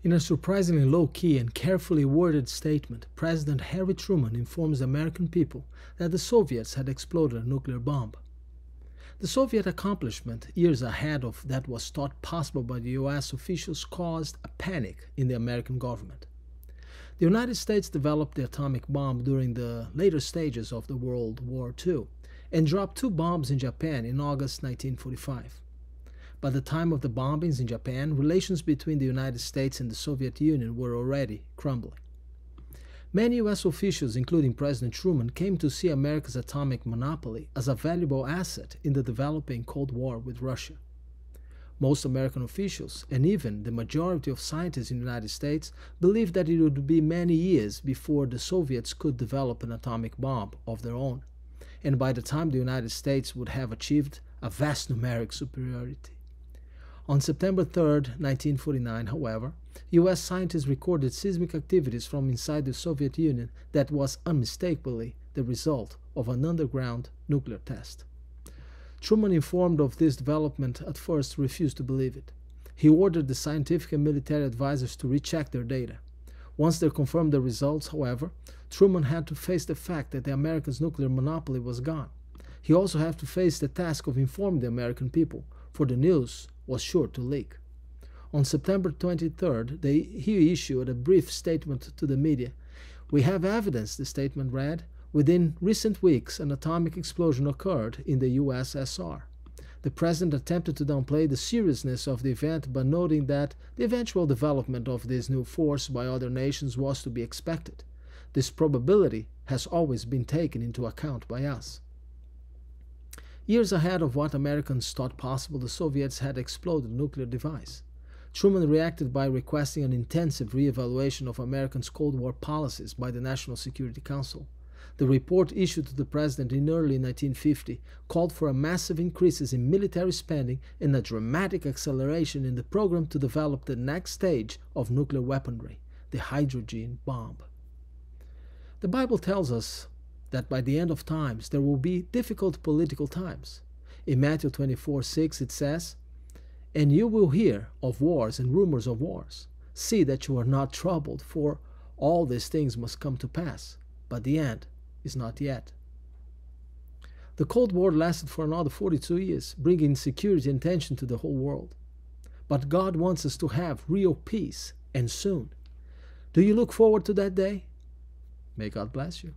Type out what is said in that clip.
In a surprisingly low-key and carefully worded statement, President Harry Truman informs the American people that the Soviets had exploded a nuclear bomb. The Soviet accomplishment, years ahead of that was thought possible by the US officials, caused a panic in the American government. The United States developed the atomic bomb during the later stages of the World War II and dropped 2 bombs in Japan in August 1945. By the time of the bombings in Japan, relations between the United States and the Soviet Union were already crumbling. Many U.S. officials, including President Truman, came to see America's atomic monopoly as a valuable asset in the developing Cold War with Russia. Most American officials, and even the majority of scientists in the United States, believed that it would be many years before the Soviets could develop an atomic bomb of their own, and by the time the United States would have achieved a vast numeric superiority. On September 3, 1949, however, U.S. scientists recorded seismic activities from inside the Soviet Union that was unmistakably the result of an underground nuclear test. Truman, informed of this development, at first refused to believe it. He ordered the scientific and military advisors to recheck their data. Once they confirmed the results, however, Truman had to face the fact that the Americans' nuclear monopoly was gone. He also had to face the task of informing the American people, for the news was sure to leak. On September 23rd, he issued a brief statement to the media. "We have evidence," the statement read. "Within recent weeks, an atomic explosion occurred in the USSR." The president attempted to downplay the seriousness of the event by noting that the eventual development of this new force by other nations was to be expected. This probability has always been taken into account by us. Years ahead of what Americans thought possible, the Soviets had exploded a nuclear device. Truman reacted by requesting an intensive re-evaluation of Americans' Cold War policies by the National Security Council. The report issued to the president in early 1950 called for a massive increases in military spending and a dramatic acceleration in the program to develop the next stage of nuclear weaponry, the hydrogen bomb. The Bible tells us that by the end of times there will be difficult political times. In Matthew 24:6 it says, "And you will hear of wars and rumors of wars. See that you are not troubled, for all these things must come to pass, but the end is not yet." The Cold War lasted for another 42 years, bringing security and tension to the whole world. But God wants us to have real peace, and soon. Do you look forward to that day? May God bless you.